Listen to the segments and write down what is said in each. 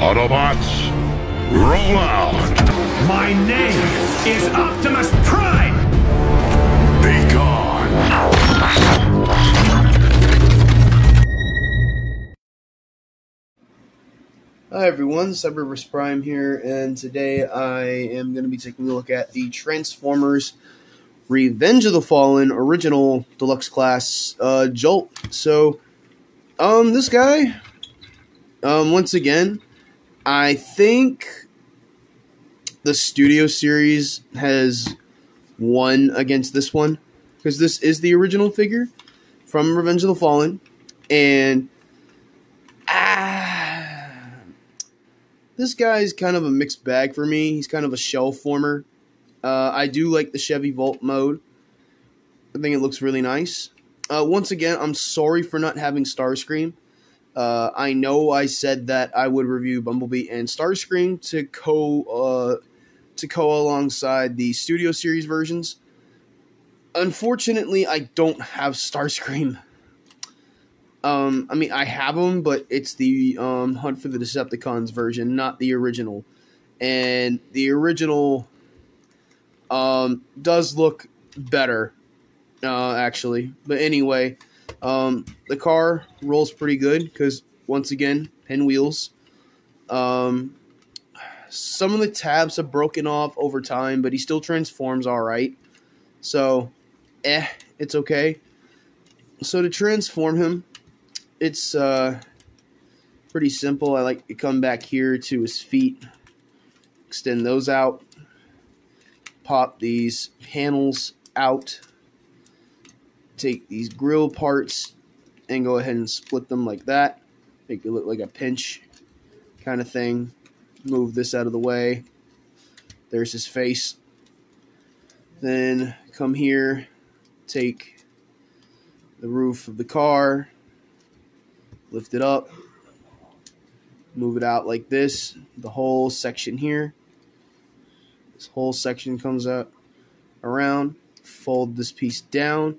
Autobots, roll out! My name is Optimus Prime! Be gone! Hi everyone, Cyberverse Prime here, and today I am going to be taking a look at the Transformers Revenge of the Fallen original deluxe class, Jolt. So, this guy, once again, I think the Studio Series has won against this one, because this is the original figure from Revenge of the Fallen, and this guy's kind of a mixed bag for me. He's kind of a shell former. I do like the Chevy Volt mode. I think it looks really nice. Once again, I'm sorry for not having Starscream. I know I said that I would review Bumblebee and Starscream to go alongside the Studio Series versions. Unfortunately, I don't have Starscream. I mean, I have them, but it's the Hunt for the Decepticons version, not the original. And the original does look better, actually. But anyway, the car rolls pretty good because, once again, pinwheels. Some of the tabs have broken off over time, but he still transforms all right. So, it's okay. So to transform him, it's pretty simple. I like to come back here to his feet, extend those out, pop these panels out, take these grill parts and go ahead and split them like that, make it look like a pinch kind of thing. Move this out of the way. There's his face. Then come here, take the roof of the car, lift it up, move it out like this, the whole section here. This whole section comes out around, fold this piece down.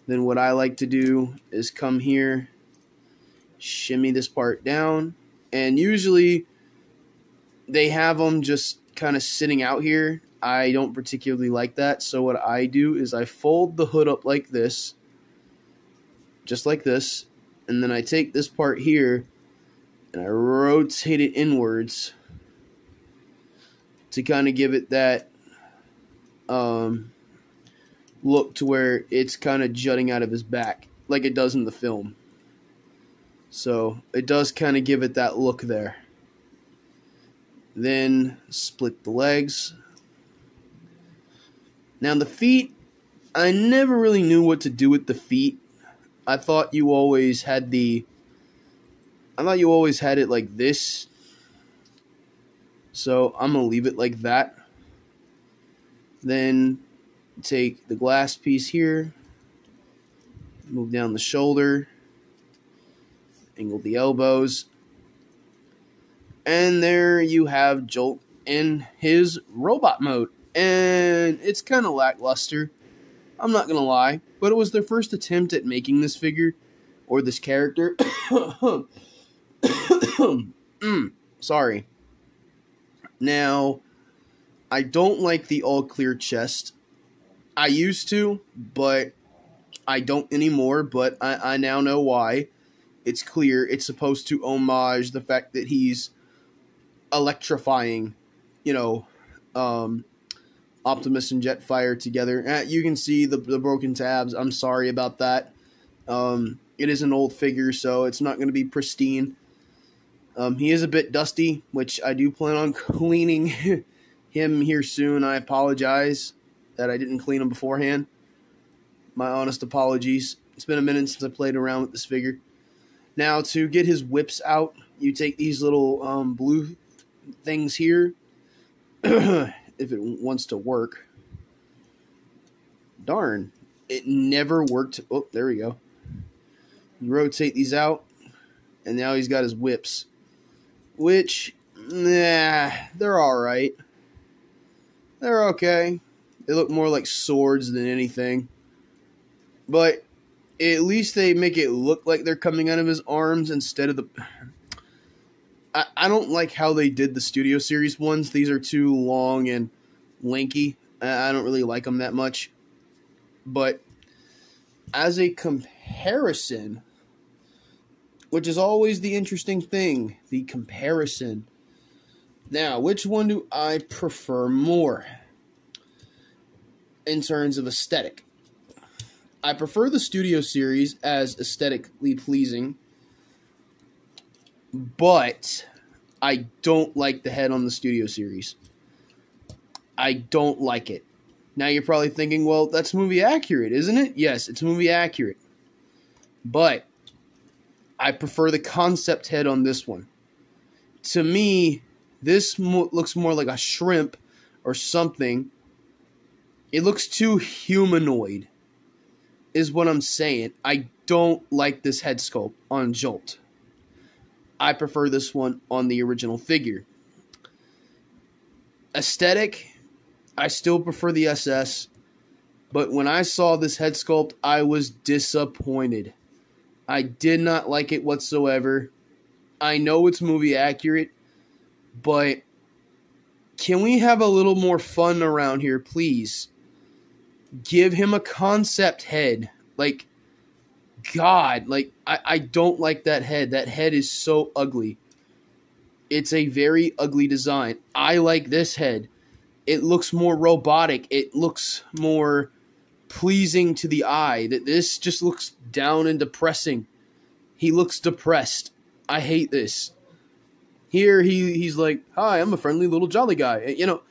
Then what I like to do is come here, shimmy this part down, and usually they have them just kind of sitting out here. I don't particularly like that, so what I do is I fold the hood up like this, just like this, and then I take this part here and I rotate it inwards to kind of give it that look to where it's kind of jutting out of his back like it does in the film. So it does kind of give it that look there. Then split the legs. Now the feet, I never really knew what to do with the feet. I thought you always had it like this. So I'm going to leave it like that. Then take the glass piece here, move down the shoulder, angle the elbows, and there you have Jolt in his robot mode. And it's kind of lackluster, I'm not going to lie, but it was their first attempt at making this figure, or this character. Sorry. Now, I don't like the all-clear chest. I used to, but I don't anymore, but I now know why. It's clear. It's supposed to homage the fact that he's electrifying, Optimus and Jetfire together. You can see the broken tabs. I'm sorry about that. It is an old figure, so it's not going to be pristine. He is a bit dusty, which I do plan on cleaning him here soon. I apologize that I didn't clean him beforehand. My honest apologies. It's been a minute since I played around with this figure. Now, to get his whips out, you take these little blue things here. If it wants to work. Darn. It never worked. Oh, there we go. You rotate these out, and now he's got his whips. Which, they're alright. They're okay. They look more like swords than anything. But at least they make it look like they're coming out of his arms instead of the... I don't like how they did the Studio Series ones. These are too long and lanky. I don't really like them that much. But as a comparison, which is always the interesting thing, the comparison. Now, which one do I prefer more in terms of aesthetic? I prefer the Studio Series as aesthetically pleasing, but I don't like the head on the Studio Series. I don't like it. Now you're probably thinking, well, that's movie accurate, isn't it? Yes, it's movie accurate. But I prefer the concept head on this one. To me, this looks more like a shrimp or something. It looks too humanoid, is what I'm saying. I don't like this head sculpt on Jolt. I prefer this one on the original figure. Aesthetic, I still prefer the SS, but when I saw this head sculpt, I was disappointed. I did not like it whatsoever. I know it's movie accurate, but can we have a little more fun around here, please? Give him a concept head. Like, God, like, I don't like that head. That head is so ugly. It's a very ugly design. I like this head. It looks more robotic. It looks more pleasing to the eye. That this just looks down and depressing. He looks depressed. I hate this. Here he's like, hi, I'm a friendly little jolly guy. You know,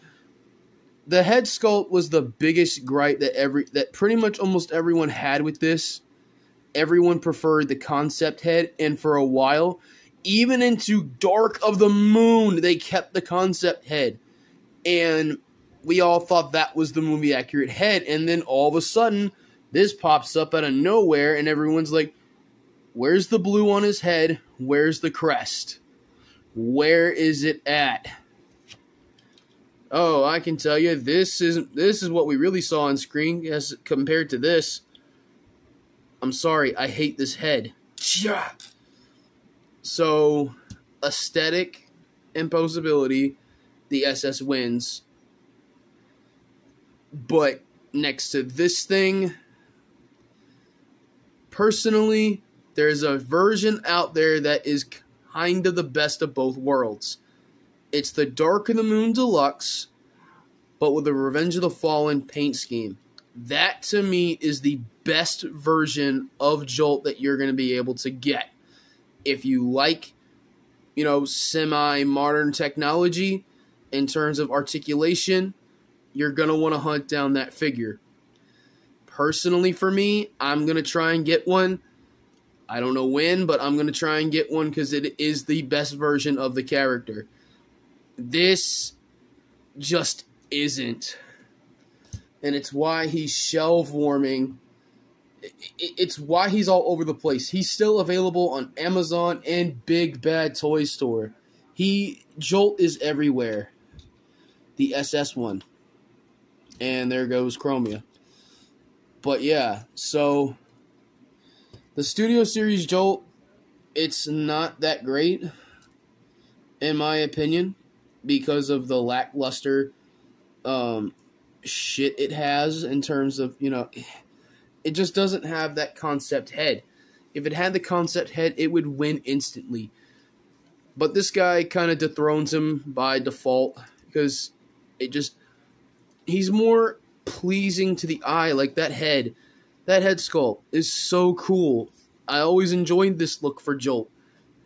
the head sculpt was the biggest gripe that pretty much almost everyone had with this. Everyone preferred the concept head, and for a while, even into Dark of the Moon, they kept the concept head. And we all thought that was the movie accurate head, and then all of a sudden, this pops up out of nowhere, and everyone's like, where's the blue on his head? Where's the crest? Where is it at? Oh, I can tell you, this is what we really saw on screen as compared to this. I'm sorry, I hate this head. So, aesthetic and posability, the SS wins. But next to this thing, personally, there's a version out there that is kind of the best of both worlds. It's the Dark of the Moon Deluxe, but with the Revenge of the Fallen paint scheme. That, to me, is the best version of Jolt that you're going to be able to get. If you like, you know, semi-modern technology in terms of articulation, you're going to want to hunt down that figure. Personally, for me, I'm going to try and get one. I don't know when, but I'm going to try and get one because it is the best version of the character. This just isn't. And it's why he's shelf warming. It's why he's all over the place. He's still available on Amazon and Big Bad Toy Store. Jolt is everywhere. The SS one. And there goes Chromia. But yeah, so the Studio Series Jolt, it's not that great, in my opinion, because of the lackluster shit it has in terms of, you know, it just doesn't have that concept head. If it had the concept head, it would win instantly. But this guy kind of dethrones him by default because he's more pleasing to the eye. Like that head sculpt is so cool. I always enjoyed this look for Jolt.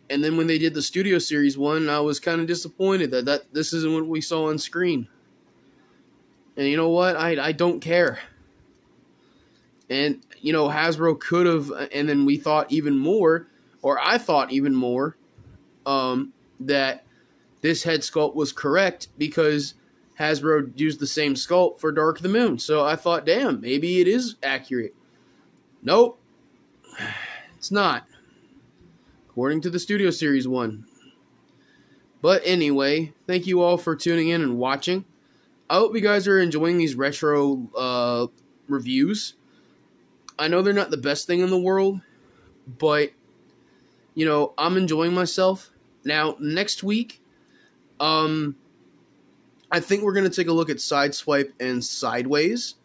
And then when they did the Studio Series one, I was kind of disappointed that this isn't what we saw on screen. And you know what? I don't care. And, you know, Hasbro could have, and then we thought even more, or I thought even more, that this head sculpt was correct because Hasbro used the same sculpt for Dark of the Moon. So I thought, damn, maybe it is accurate. Nope. It's not. According to the Studio Series one. But anyway, thank you all for tuning in and watching. I hope you guys are enjoying these retro reviews. I know they're not the best thing in the world, but, you know, I'm enjoying myself. Now, next week, I think we're going to take a look at Sideswipe and Sideways,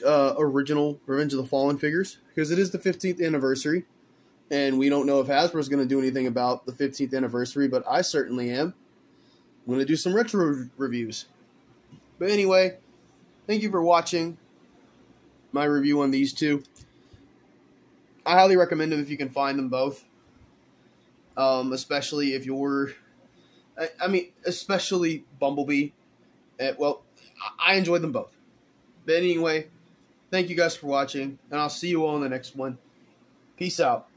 original Revenge of the Fallen figures, because it is the 15th anniversary, and we don't know if Hasbro's going to do anything about the 15th anniversary, but I certainly am. I'm going to do some retro reviews. But anyway, thank you for watching my review on these two. I highly recommend them if you can find them both. Especially if you're... especially Bumblebee. Well, I enjoyed them both. But anyway, thank you guys for watching, and I'll see you all in the next one. Peace out.